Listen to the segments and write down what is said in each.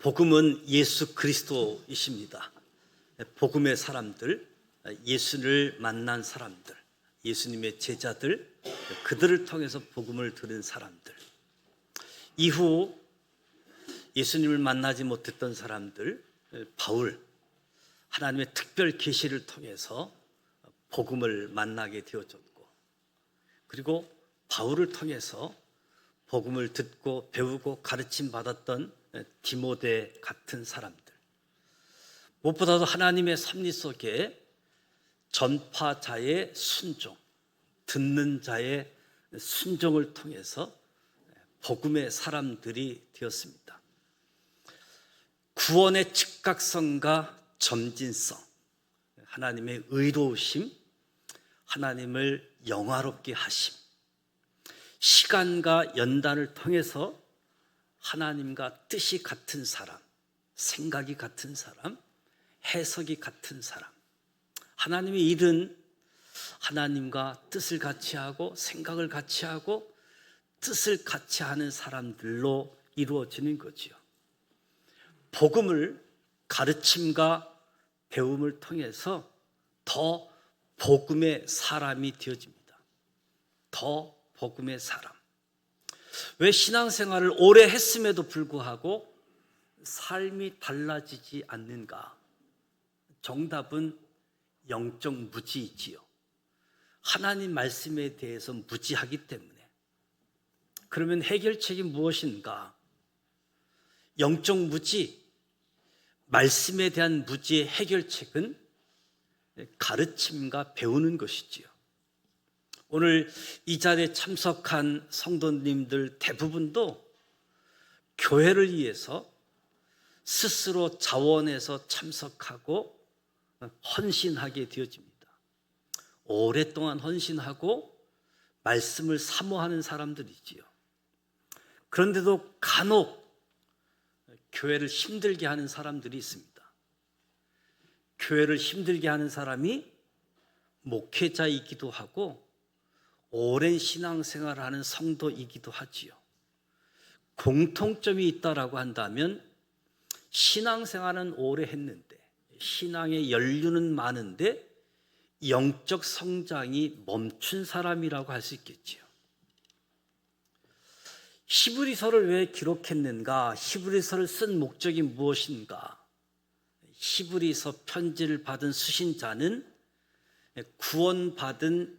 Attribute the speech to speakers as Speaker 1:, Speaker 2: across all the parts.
Speaker 1: 복음은 예수 그리스도이십니다. 복음의 사람들, 예수를 만난 사람들, 예수님의 제자들, 그들을 통해서 복음을 들은 사람들, 이후 예수님을 만나지 못했던 사람들, 바울, 하나님의 특별 계시를 통해서 복음을 만나게 되어졌고, 그리고 바울을 통해서 복음을 듣고 배우고 가르침 받았던 디모데 같은 사람들, 무엇보다도 하나님의 섭리 속에 전파자의 순종, 듣는 자의 순종을 통해서 복음의 사람들이 되었습니다. 구원의 즉각성과 점진성, 하나님의 의로우심, 하나님을 영화롭게 하심, 시간과 연단을 통해서 하나님과 뜻이 같은 사람, 생각이 같은 사람, 해석이 같은 사람, 하나님의 일은 하나님과 뜻을 같이 하고 생각을 같이 하고 뜻을 같이 하는 사람들로 이루어지는 거지요. 복음을 가르침과 배움을 통해서 더 복음의 사람이 되어집니다. 더 복음의 사람. 왜 신앙생활을 오래 했음에도 불구하고 삶이 달라지지 않는가? 정답은 영적 무지이지요. 하나님 말씀에 대해서 무지하기 때문에. 그러면 해결책이 무엇인가? 영적 무지, 말씀에 대한 무지의 해결책은 가르침과 배우는 것이지요. 오늘 이 자리에 참석한 성도님들 대부분도 교회를 위해서 스스로 자원해서 참석하고 헌신하게 되어집니다. 오랫동안 헌신하고 말씀을 사모하는 사람들이지요. 그런데도 간혹 교회를 힘들게 하는 사람들이 있습니다. 교회를 힘들게 하는 사람이 목회자이기도 하고 오랜 신앙생활을 하는 성도이기도 하지요. 공통점이 있다라고 한다면 신앙생활은 오래 했는데, 신앙의 연륜은 많은데 영적 성장이 멈춘 사람이라고 할 수 있겠지요. 히브리서를 왜 기록했는가? 히브리서를 쓴 목적이 무엇인가? 히브리서 편지를 받은 수신자는 구원받은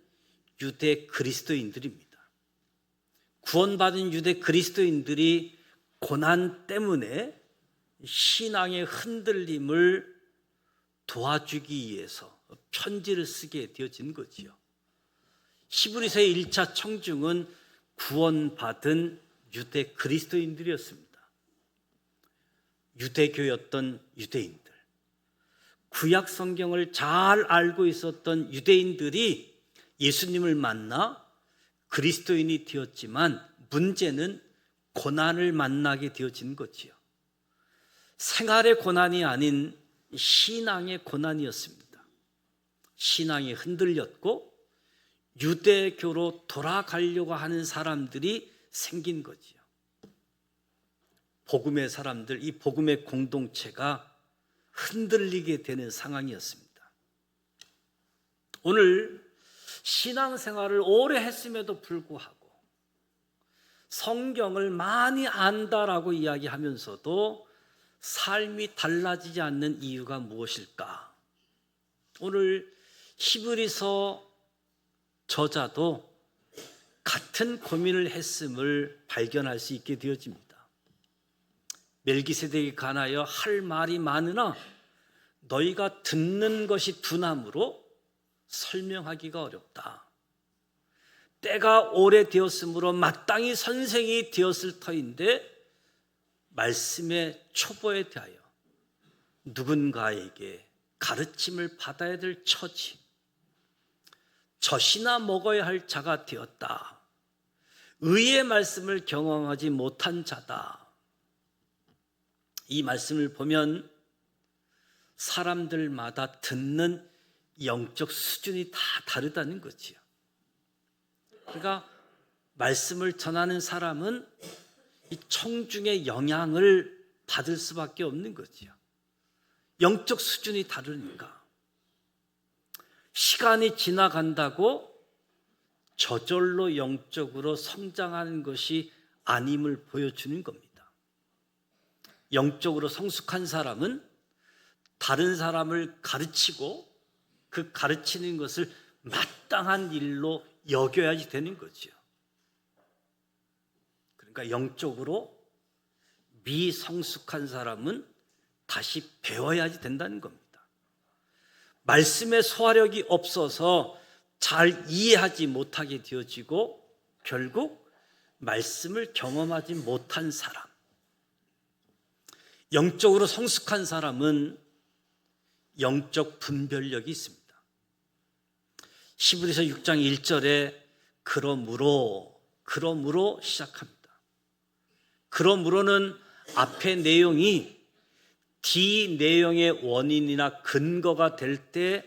Speaker 1: 유대 그리스도인들입니다. 구원받은 유대 그리스도인들이 고난 때문에 신앙의 흔들림을 도와주기 위해서 편지를 쓰게 되어진 거지요. 히브리서의 1차 청중은 구원받은 유대 그리스도인들이었습니다. 유대교였던 유대인들, 구약 성경을 잘 알고 있었던 유대인들이 예수님을 만나 그리스도인이 되었지만 문제는 고난을 만나게 되어진 거지요. 생활의 고난이 아닌 신앙의 고난이었습니다. 신앙이 흔들렸고 유대교로 돌아가려고 하는 사람들이 생긴 거지요. 복음의 사람들, 이 복음의 공동체가 흔들리게 되는 상황이었습니다. 오늘 신앙생활을 오래 했음에도 불구하고 성경을 많이 안다라고 이야기하면서도 삶이 달라지지 않는 이유가 무엇일까? 오늘 히브리서 저자도 같은 고민을 했음을 발견할 수 있게 되어집니다. 멜기세덱에 관하여 할 말이 많으나 너희가 듣는 것이 둔함으로 설명하기가 어렵다. 때가 오래되었으므로 마땅히 선생이 되었을 터인데 말씀의 초보에 대하여 누군가에게 가르침을 받아야 될 처지, 젖이나 먹어야 할 자가 되었다. 의의 말씀을 경험하지 못한 자다. 이 말씀을 보면 사람들마다 듣는 영적 수준이 다 다르다는 거지요. 그러니까 말씀을 전하는 사람은 이 청중의 영향을 받을 수밖에 없는 거지요. 영적 수준이 다르니까. 시간이 지나간다고 저절로 영적으로 성장하는 것이 아님을 보여주는 겁니다. 영적으로 성숙한 사람은 다른 사람을 가르치고 그 가르치는 것을 마땅한 일로 여겨야지 되는 거죠. 그러니까 영적으로 미성숙한 사람은 다시 배워야지 된다는 겁니다. 말씀의 소화력이 없어서 잘 이해하지 못하게 되어지고 결국 말씀을 경험하지 못한 사람, 영적으로 성숙한 사람은 영적 분별력이 있습니다. 히브리서 6장 1절에 그러므로 시작합니다. 그러므로는 앞의 내용이 뒤 내용의 원인이나 근거가 될 때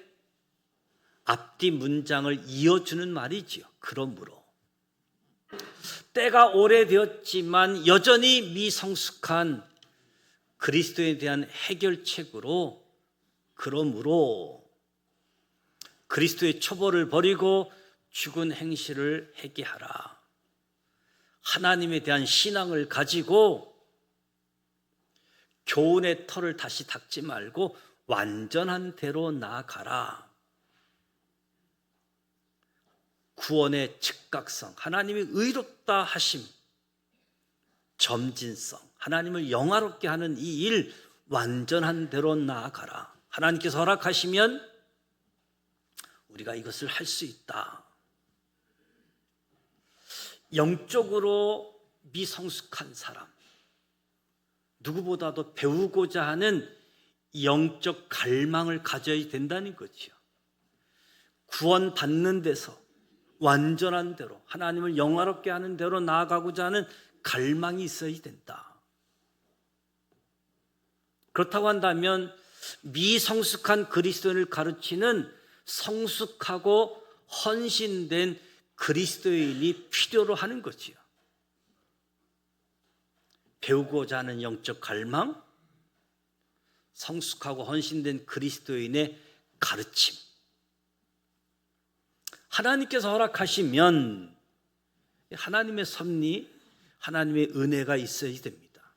Speaker 1: 앞뒤 문장을 이어주는 말이지요. 그러므로 때가 오래되었지만 여전히 미성숙한 그리스도에 대한 해결책으로 그러므로 그리스도의 처벌을 버리고 죽은 행실을 회개하라. 하나님에 대한 신앙을 가지고 교훈의 털을 다시 닦지 말고 완전한 대로 나아가라. 구원의 즉각성, 하나님이 의롭다 하심, 점진성, 하나님을 영화롭게 하는 이 일 완전한 대로 나아가라. 하나님께서 허락하시면 우리가 이것을 할 수 있다. 영적으로 미성숙한 사람, 누구보다도 배우고자 하는 영적 갈망을 가져야 된다는 거죠. 구원받는 데서 완전한 대로 하나님을 영화롭게 하는 대로 나아가고자 하는 갈망이 있어야 된다. 그렇다고 한다면 미성숙한 그리스도인을 가르치는 성숙하고 헌신된 그리스도인이 필요로 하는 거지요. 배우고자 하는 영적 갈망, 성숙하고 헌신된 그리스도인의 가르침. 하나님께서 허락하시면 하나님의 섭리, 하나님의 은혜가 있어야 됩니다.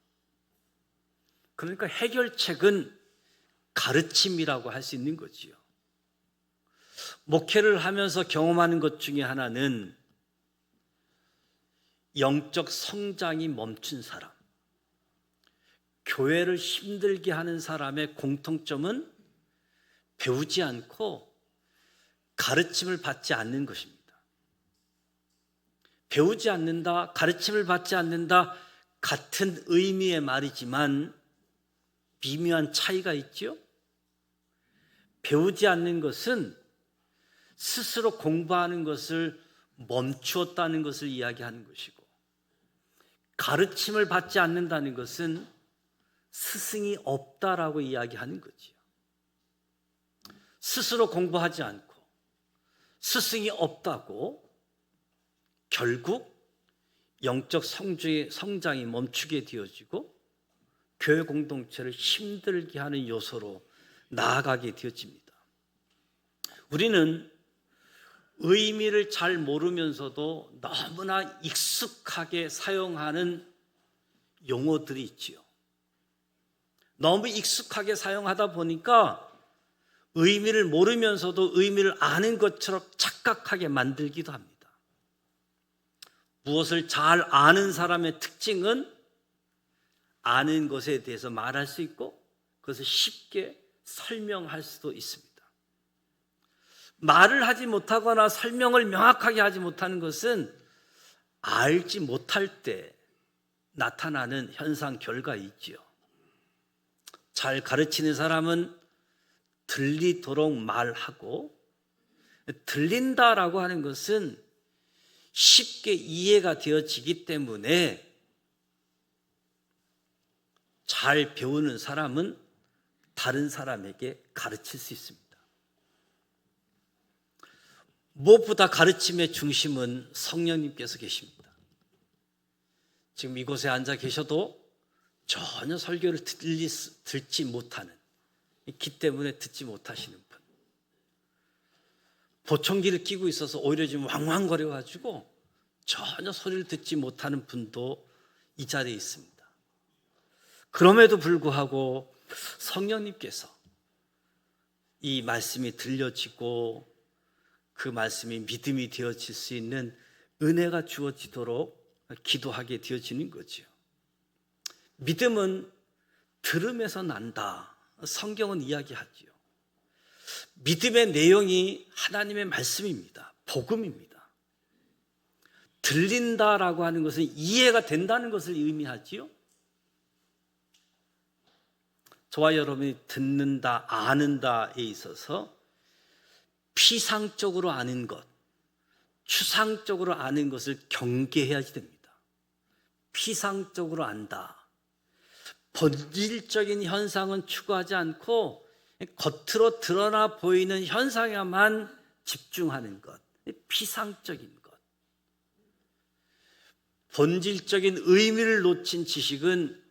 Speaker 1: 그러니까 해결책은 가르침이라고 할 수 있는 거지요. 목회를 하면서 경험하는 것 중에 하나는 영적 성장이 멈춘 사람, 교회를 힘들게 하는 사람의 공통점은 배우지 않고 가르침을 받지 않는 것입니다. 배우지 않는다, 가르침을 받지 않는다, 같은 의미의 말이지만 미묘한 차이가 있죠. 배우지 않는 것은 스스로 공부하는 것을 멈추었다는 것을 이야기하는 것이고, 가르침을 받지 않는다는 것은 스승이 없다라고 이야기하는 거지요. 스스로 공부하지 않고 스승이 없다고 결국 영적 성장이 멈추게 되어지고 교회 공동체를 힘들게 하는 요소로 나아가게 되어집니다. 우리는 의미를 잘 모르면서도 너무나 익숙하게 사용하는 용어들이 있지요. 너무 익숙하게 사용하다 보니까 의미를 모르면서도 의미를 아는 것처럼 착각하게 만들기도 합니다. 무엇을 잘 아는 사람의 특징은 아는 것에 대해서 말할 수 있고 그것을 쉽게 설명할 수도 있습니다. 말을 하지 못하거나 설명을 명확하게 하지 못하는 것은 알지 못할 때 나타나는 현상 결과이지요. 잘 가르치는 사람은 들리도록 말하고, 들린다라고 하는 것은 쉽게 이해가 되어지기 때문에 잘 배우는 사람은 다른 사람에게 가르칠 수 있습니다. 무엇보다 가르침의 중심은 성령님께서 계십니다. 지금 이곳에 앉아 계셔도 전혀 설교를 듣지 못하는, 귀 때문에 듣지 못하시는 분, 보청기를 끼고 있어서 오히려 지금 왕왕거려가지고 전혀 소리를 듣지 못하는 분도 이 자리에 있습니다. 그럼에도 불구하고 성령님께서 이 말씀이 들려지고 그 말씀이 믿음이 되어질 수 있는 은혜가 주어지도록 기도하게 되어지는 거죠. 믿음은 들음에서 난다. 성경은 이야기하지요. 믿음의 내용이 하나님의 말씀입니다. 복음입니다. 들린다라고 하는 것은 이해가 된다는 것을 의미하지요. 저와 여러분이 듣는다, 아는다에 있어서 피상적으로 아는 것, 추상적으로 아는 것을 경계해야지 됩니다. 피상적으로 안다. 본질적인 현상은 추구하지 않고 겉으로 드러나 보이는 현상에만 집중하는 것, 피상적인 것. 본질적인 의미를 놓친 지식은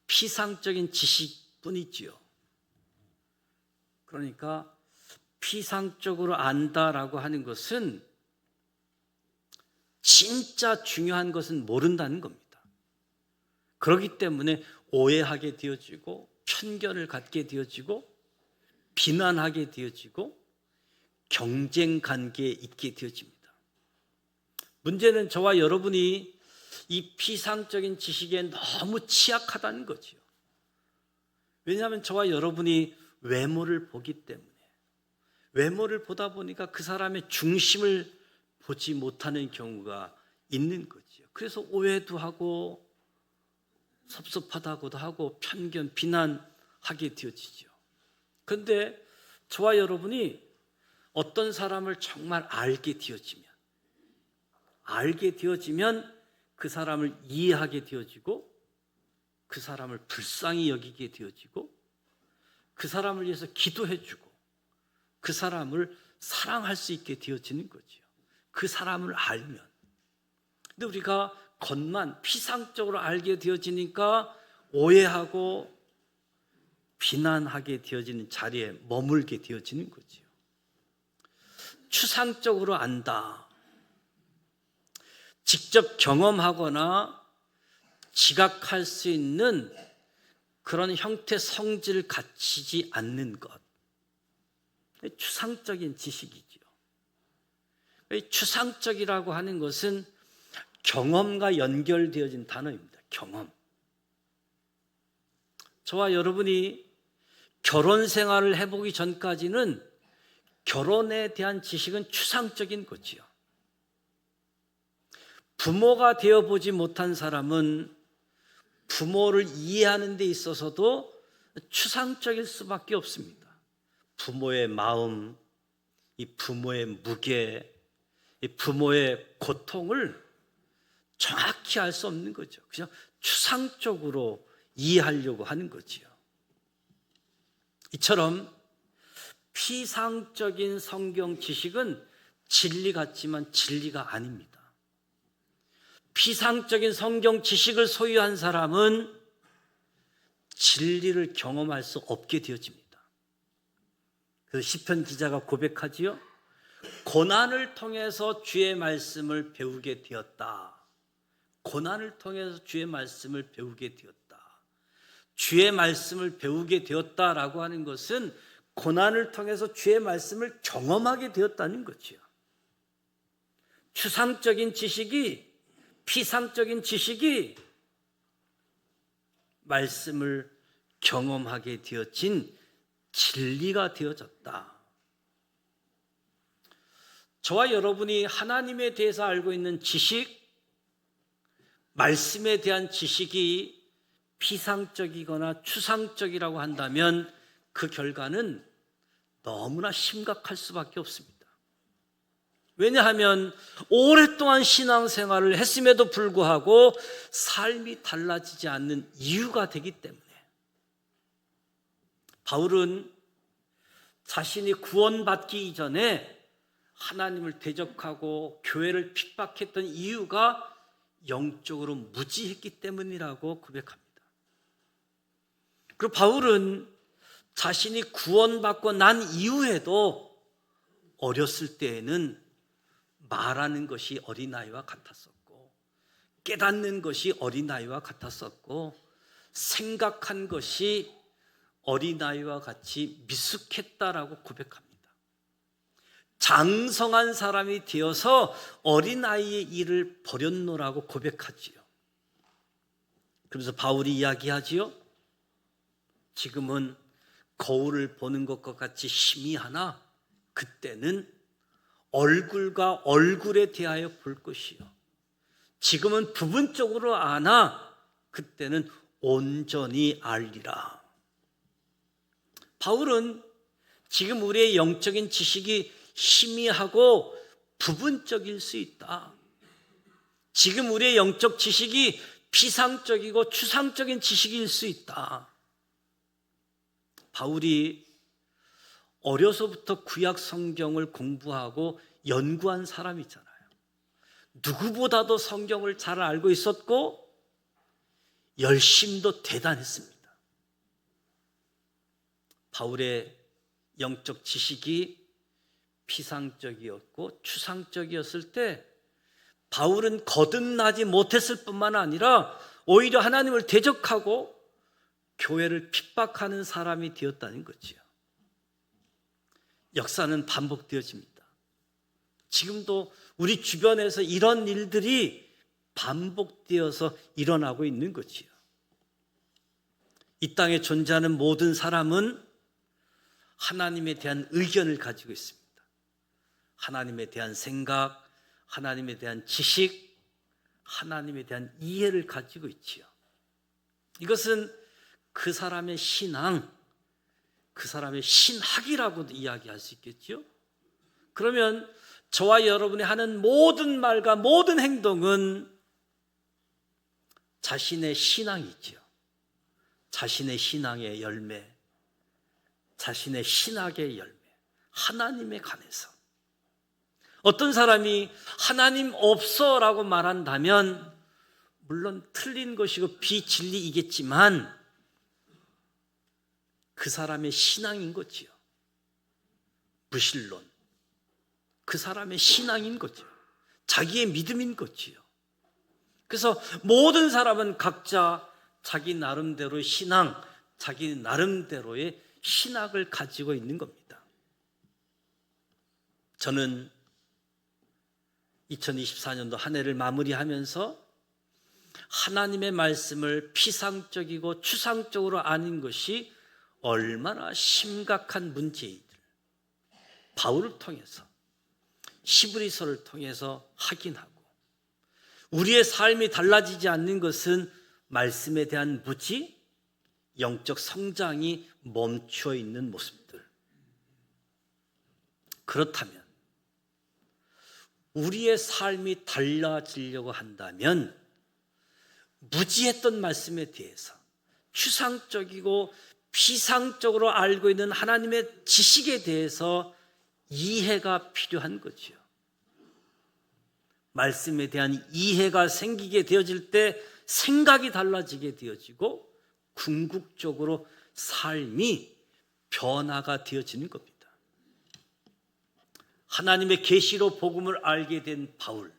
Speaker 1: 피상적인 지식뿐이지요. 그러니까 피상적으로 안다라고 하는 것은 진짜 중요한 것은 모른다는 겁니다. 그렇기 때문에 오해하게 되어지고 편견을 갖게 되어지고 비난하게 되어지고 경쟁 관계에 있게 되어집니다. 문제는 저와 여러분이 이 피상적인 지식에 너무 취약하다는 거지요. 왜냐하면 저와 여러분이 외모를 보기 때문에, 외모를 보다 보니까 그 사람의 중심을 보지 못하는 경우가 있는 거지요. 그래서 오해도 하고 섭섭하다고도 하고 편견, 비난하게 되어지죠. 그런데 저와 여러분이 어떤 사람을 정말 알게 되어지면 그 사람을 이해하게 되어지고 그 사람을 불쌍히 여기게 되어지고 그 사람을 위해서 기도해주고 그 사람을 사랑할 수 있게 되어지는 거죠. 그 사람을 알면. 근데 우리가 겉만 피상적으로 알게 되어지니까 오해하고 비난하게 되어지는 자리에 머물게 되어지는 거죠. 추상적으로 안다. 직접 경험하거나 지각할 수 있는 그런 형태 성질을 갖추지 않는 것. 추상적인 지식이죠. 추상적이라고 하는 것은 경험과 연결되어진 단어입니다. 경험. 저와 여러분이 결혼 생활을 해보기 전까지는 결혼에 대한 지식은 추상적인 거지요. 부모가 되어보지 못한 사람은 부모를 이해하는 데 있어서도 추상적일 수밖에 없습니다. 부모의 마음, 이 부모의 무게, 이 부모의 고통을 정확히 알 수 없는 거죠. 그냥 추상적으로 이해하려고 하는 거지요. 이처럼 피상적인 성경 지식은 진리 같지만 진리가 아닙니다. 피상적인 성경 지식을 소유한 사람은 진리를 경험할 수 없게 되어집니다. 그래서 시편 기자가 고백하지요. 고난을 통해서 주의 말씀을 배우게 되었다. 고난을 통해서 주의 말씀을 배우게 되었다. 주의 말씀을 배우게 되었다라고 하는 것은 고난을 통해서 주의 말씀을 경험하게 되었다는 거지요. 추상적인 지식이, 피상적인 지식이 말씀을 경험하게 되어진 진리가 되어졌다. 저와 여러분이 하나님에 대해서 알고 있는 지식, 말씀에 대한 지식이 피상적이거나 추상적이라고 한다면 그 결과는 너무나 심각할 수밖에 없습니다. 왜냐하면 오랫동안 신앙생활을 했음에도 불구하고 삶이 달라지지 않는 이유가 되기 때문에. 바울은 자신이 구원받기 이전에 하나님을 대적하고 교회를 핍박했던 이유가 영적으로 무지했기 때문이라고 고백합니다. 그리고 바울은 자신이 구원받고 난 이후에도 어렸을 때에는 말하는 것이 어린아이와 같았었고, 깨닫는 것이 어린아이와 같았었고, 생각한 것이 어린아이와 같이 미숙했다라고 고백합니다. 장성한 사람이 되어서 어린아이의 일을 버렸노라고 고백하지요. 그래서 바울이 이야기하지요. 지금은 거울을 보는 것과 같이 희미하나 그때는 얼굴과 얼굴에 대하여 볼 것이요. 지금은 부분적으로 아나 그때는 온전히 알리라. 바울은 지금 우리의 영적인 지식이 희미하고 부분적일 수 있다. 지금 우리의 영적 지식이 피상적이고 추상적인 지식일 수 있다. 바울이 어려서부터 구약 성경을 공부하고 연구한 사람이잖아요. 누구보다도 성경을 잘 알고 있었고 열심도 대단했습니다. 바울의 영적 지식이 피상적이었고 추상적이었을 때 바울은 거듭나지 못했을 뿐만 아니라 오히려 하나님을 대적하고 교회를 핍박하는 사람이 되었다는 거지요. 역사는 반복되어집니다. 지금도 우리 주변에서 이런 일들이 반복되어서 일어나고 있는 거지요. 이 땅에 존재하는 모든 사람은 하나님에 대한 의견을 가지고 있습니다. 하나님에 대한 생각, 하나님에 대한 지식, 하나님에 대한 이해를 가지고 있지요. 이것은 그 사람의 신앙, 그 사람의 신학이라고도 이야기할 수 있겠죠. 그러면 저와 여러분이 하는 모든 말과 모든 행동은 자신의 신앙이지요. 자신의 신앙의 열매, 자신의 신학의 열매, 하나님에 관해서. 어떤 사람이 하나님 없어라고 말한다면 물론 틀린 것이고 비진리이겠지만 그 사람의 신앙인 거지요. 무신론. 그 사람의 신앙인 거죠. 자기의 믿음인 거지요. 그래서 모든 사람은 각자 자기 나름대로의 신앙, 자기 나름대로의 신학을 가지고 있는 겁니다. 저는 2024년도 한 해를 마무리하면서 하나님의 말씀을 피상적이고 추상적으로 아는 것이 얼마나 심각한 문제이들 바울을 통해서 히브리서를 통해서 확인하고 우리의 삶이 달라지지 않는 것은 말씀에 대한 무지, 영적 성장이 멈춰 있는 모습들. 그렇다면 우리의 삶이 달라지려고 한다면 무지했던 말씀에 대해서 추상적이고 피상적으로 알고 있는 하나님의 지식에 대해서 이해가 필요한 거지요. 말씀에 대한 이해가 생기게 되어질 때 생각이 달라지게 되어지고 궁극적으로 삶이 변화가 되어지는 겁니다. 하나님의 계시로 복음을 알게 된 바울,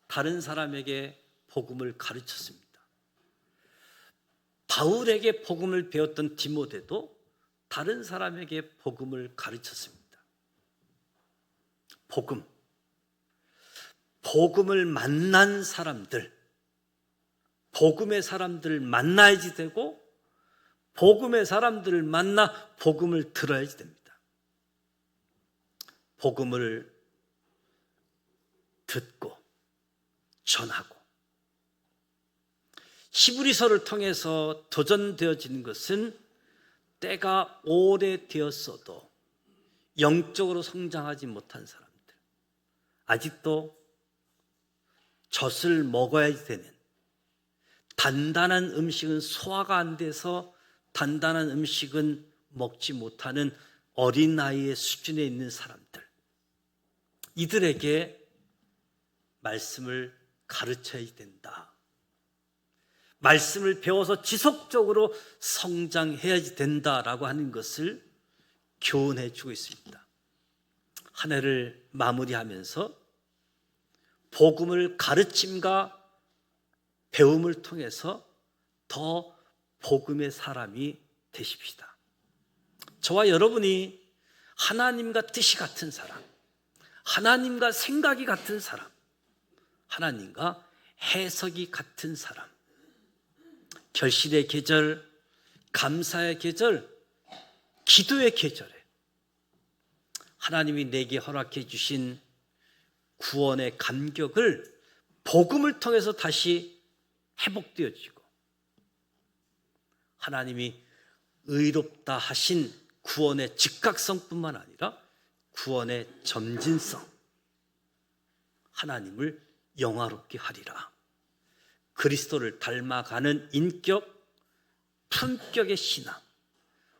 Speaker 1: 다른 사람에게 복음을 가르쳤습니다. 바울에게 복음을 배웠던 디모데도 다른 사람에게 복음을 가르쳤습니다. 복음을 만난 사람들, 복음의 사람들을 만나야지 되고 복음의 사람들을 만나 복음을 들어야지 됩니다. 복음을 듣고 전하고 히브리서를 통해서 도전되어지는 것은 때가 오래되었어도 영적으로 성장하지 못한 사람들, 아직도 젖을 먹어야 되는, 단단한 음식은 소화가 안 돼서 단단한 음식은 먹지 못하는 어린아이의 수준에 있는 사람들, 이들에게 말씀을 가르쳐야 된다. 말씀을 배워서 지속적으로 성장해야 된다라고 하는 것을 교훈해 주고 있습니다. 한 해를 마무리하면서 복음을 가르침과 배움을 통해서 더 복음의 사람이 되십시다. 저와 여러분이 하나님과 뜻이 같은 사람, 하나님과 생각이 같은 사람, 하나님과 해석이 같은 사람, 결실의 계절, 감사의 계절, 기도의 계절에 하나님이 내게 허락해 주신 구원의 감격을 복음을 통해서 다시 회복되어지고, 하나님이 의롭다 하신 구원의 즉각성뿐만 아니라 구원의 점진성, 하나님을 영화롭게 하리라. 그리스도를 닮아가는 인격, 품격의 신앙,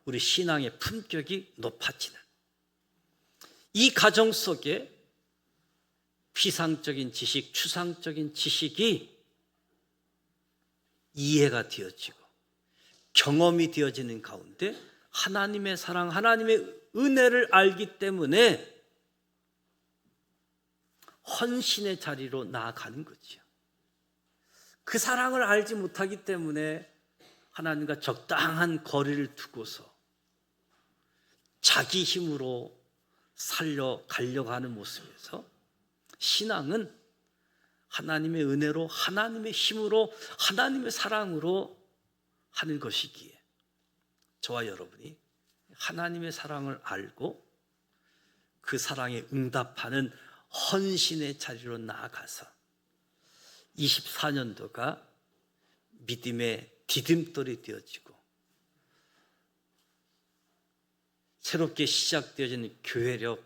Speaker 1: 우리 신앙의 품격이 높아지는 이 가정 속에 피상적인 지식, 추상적인 지식이 이해가 되어지고 경험이 되어지는 가운데 하나님의 사랑, 하나님의 은혜를 알기 때문에 헌신의 자리로 나아가는 거지요. 그 사랑을 알지 못하기 때문에 하나님과 적당한 거리를 두고서 자기 힘으로 살려가려고 하는 모습에서 신앙은 하나님의 은혜로, 하나님의 힘으로, 하나님의 사랑으로 하는 것이기에 저와 여러분이 하나님의 사랑을 알고 그 사랑에 응답하는 헌신의 자리로 나아가서 24년도가 믿음의 디딤돌이 되어지고 새롭게 시작되어지는 교회력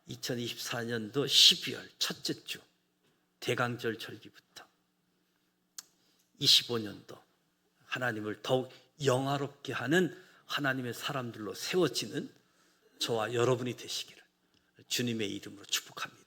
Speaker 1: 2024년도 12월 첫째 주 대강절 절기부터 25년도 하나님을 더욱 영화롭게 하는 하나님의 사람들로 세워지는 저와 여러분이 되시기를 주님의 이름으로 축복합니다.